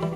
What's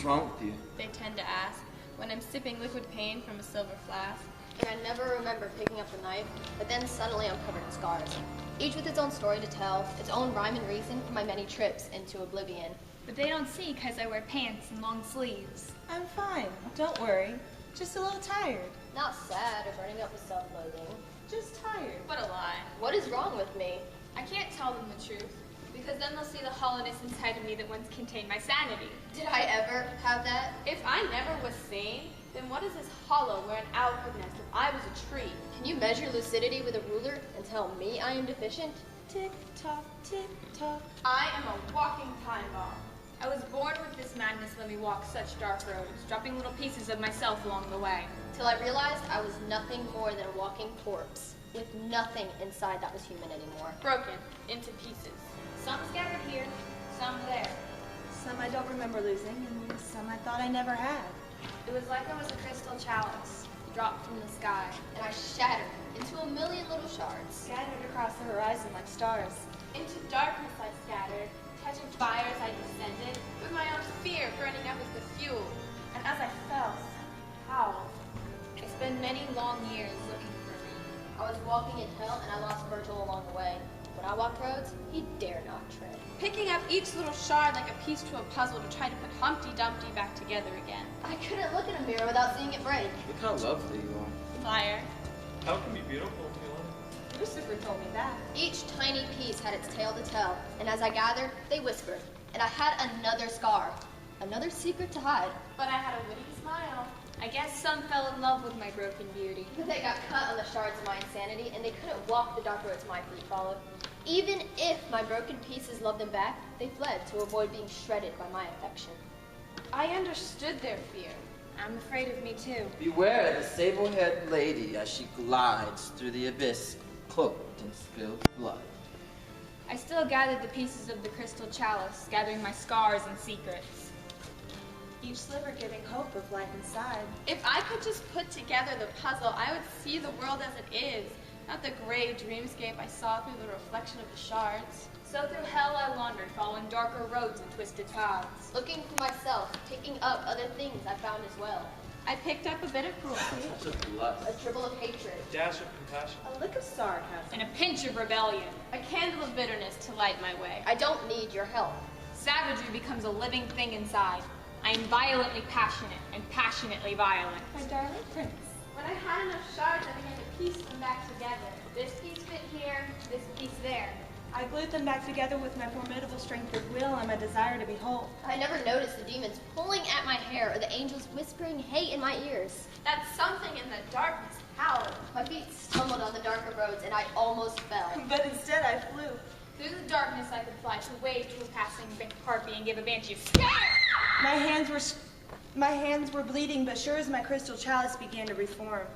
wrong with you? They tend to ask when I'm sipping liquid pain from a silver flask. And I never remember picking up the knife, but then suddenly I'm covered in scars. Each with its own story to tell, its own rhyme and reason for my many trips into oblivion. But they don't see because I wear pants and long sleeves. I'm fine. Don't worry. Just a little tired. Not sad or burning up with self-loathing. Just tired. What a lie. What is wrong with me? I can't tell them the truth, because then they'll see the hollowness inside of me that once contained my sanity. Did I ever have that? If I never was sane, then what is this hollow where an owl could nest if I was a tree? Can you measure lucidity with a ruler and tell me I am deficient? Tick-tock, tick-tock. I am a walking time bomb. I was born with this madness let me walk such dark roads, dropping little pieces of myself along the way. Till I realized I was nothing more than a walking corpse, with nothing inside that was human anymore. Broken into pieces. Some scattered here, some there. Some I don't remember losing, and some I thought I never had. It was like I was a crystal chalice, dropped from the sky. And I shattered into a million little shards. Scattered across the horizon like stars. Into darkness I scattered, catching fires I descended, with my own fear burning up as the fuel. And as I fell, howled. I spent many long years looking for me. I was walking in hell and I lost Virgil along the way. When I walked roads, he dare not tread. Picking up each little shard like a piece to a puzzle to try to put Humpty Dumpty back together again. I couldn't look in a mirror without seeing it break. Look how lovely you are. Liar. How can be beautiful if you love? Lucifer told me that. Each tiny piece had its tale to tell, and as I gathered, they whispered. And I had another scar, another secret to hide. But I had a winning smile. I guess some fell in love with my broken beauty. They got cut on the shards of my insanity, and they couldn't walk the dark roads my feet followed. Even if my broken pieces loved them back, they fled to avoid being shredded by my affection. I understood their fear. I'm afraid of me too. Beware the sable-haired lady as she glides through the abyss, cloaked in spilled blood. I still gathered the pieces of the crystal chalice, gathering my scars and secrets. Each sliver giving hope of life inside. If I could just put together the puzzle, I would see the world as it is, not the gray dreamscape I saw through the reflection of the shards. So through hell I wandered, following darker roads and twisted paths. Looking for myself, picking up other things I found as well. I picked up a bit of cruelty, Such a lust. A dribble of hatred. A dash of compassion. A lick of sarcasm. And a pinch of rebellion. a candle of bitterness to light my way. I don't need your help. Savagery becomes a living thing inside. I am violently passionate and passionately violent. My darling prince. When I had enough shards, I began to piece them back together. This piece fit here, this piece there. I glued them back together with my formidable strength of will and my desire to be whole. I never noticed the demons pulling at my hair or the angels whispering hate in my ears. That something in the darkness howled. My feet stumbled on the darker roads and I almost fell. But instead I flew. Through the darkness I could fly to wave to a passing harpy and give a banshee scare. My hands were bleeding, but sure as my crystal chalice began to reform.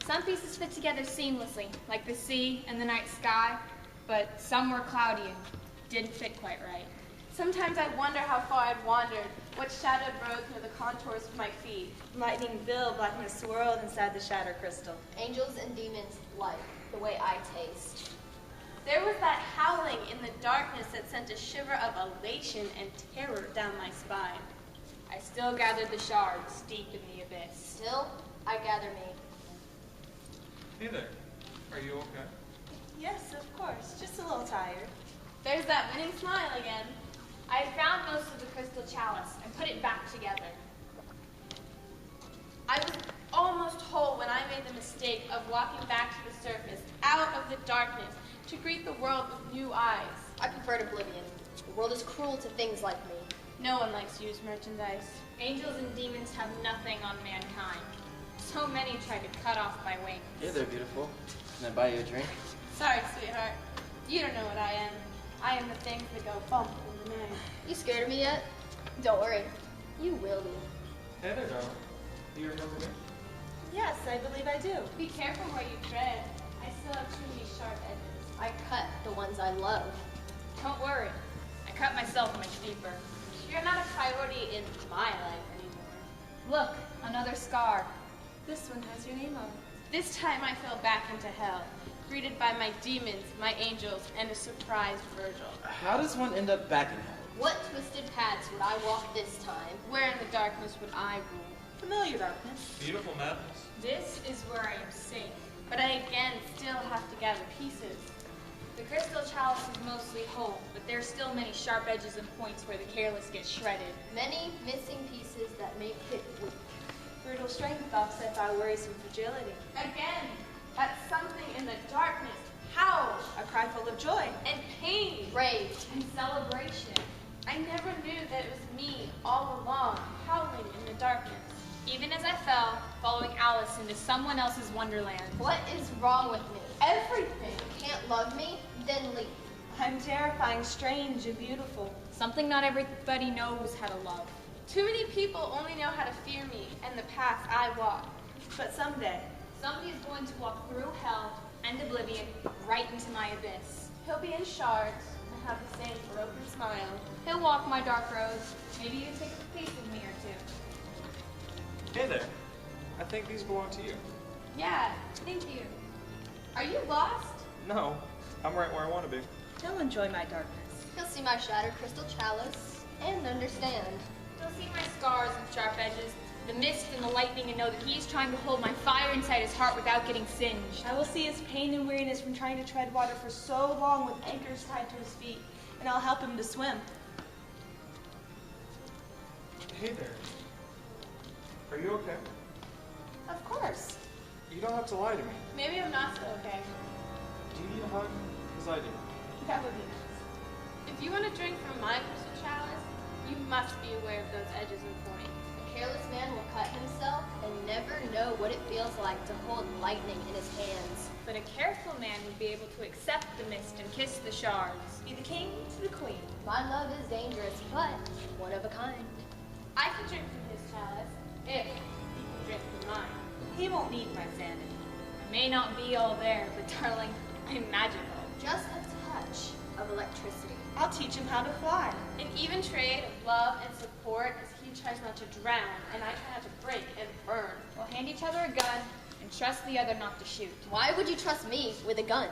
Some pieces fit together seamlessly, like the sea and the night sky, but some were cloudy and didn't fit quite right. Sometimes I wonder how far I'd wandered, what shadowed roads near the contours of my feet. Lightning billed like a swirled inside the shattered crystal. Angels and demons like the way I taste. There was that howling in the darkness that sent a shiver of elation and terror down my spine. I still gathered the shards deep in the abyss. Still, I gather me. Hey there. Are you okay? Yes, of course. Just a little tired. There's that winning smile again. I found most of the crystal chalice and put it back together. I was almost whole when I made the mistake of walking back to the surface, out of the darkness, to greet the world with new eyes. I preferred oblivion. The world is cruel to things like me. No one likes used merchandise. Angels and demons have nothing on mankind. So many try to cut off my wings. Hey there, beautiful. Can I buy you a drink? Sorry, sweetheart. You don't know what I am. I am the things that go bump in the night. You scared of me yet? Don't worry. You will be. Hey there, darling. Do you remember me? Yes, I believe I do. Be careful where you tread. I still have truly sharp edges. I cut the ones I love. Don't worry. I cut myself much deeper. You're not a priority in my life anymore. Look, another scar. This one has your name on it. This time I fell back into hell, greeted by my demons, my angels, and a surprised Virgil. How does one end up back in hell? What twisted paths would I walk this time? Where in the darkness would I rule? Familiar darkness. Beautiful madness. This is where I am safe. But I again still have to gather pieces. The crystal chalice is mostly whole, but there's still many sharp edges and points where the careless get shredded. Many missing pieces that make it weak. Brutal strength offset by worrisome fragility. Again, that's something in the darkness. Howl A cry full of joy. and pain. Rage. And celebration. I never knew that it was me all along, howling in the darkness. Even as I fell, following Alice into someone else's wonderland. What is wrong with me? Everything. Can't love me? Then leave. I'm terrifying, strange, and beautiful. Something not everybody knows how to love. Too many people only know how to fear me and the path I walk. But someday, Somebody is going to walk through hell and oblivion right into my abyss. He'll be in shards and have the same broken smile. He'll walk my dark roads. Maybe you take a piece of me or two. Hey there. I think these belong to you. Yeah, thank you. Are you lost? No, I'm right where I want to be. he'll enjoy my darkness. He'll see my shattered crystal chalice and understand. He'll see my scars and sharp edges, the mist and the lightning, and know that he's trying to hold my fire inside his heart without getting singed. I will see his pain and weariness from trying to tread water for so long with anchors tied to his feet, and I'll help him to swim. Hey there. Are you okay? Of course. You don't have to lie to me. Maybe I'm not so okay. Do you need a hug? Because I do. That would be nice. If you want to drink from my crystal chalice, you must be aware of those edges and points. A careless man will cut himself and never know what it feels like to hold lightning in his hands. But a careful man would be able to accept the mist and kiss the shards. Be the king to the queen. My love is dangerous, but one of a kind. I can drink from his chalice if he can drink from mine. He won't need my sanity. I may not be all there, but darling, I'm magical. Just a touch of electricity. I'll teach him how to fly. An even trade of love and support as he tries not to drown and I try not to break and burn. We'll hand each other a gun and trust the other not to shoot. Why would you trust me with a gun?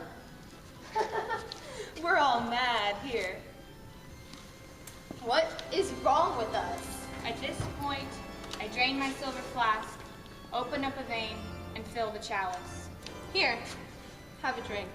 We're all mad here. What is wrong with us? At this point, I drain my silver flask, open up a vein, and fill the chalice. Here, have a drink.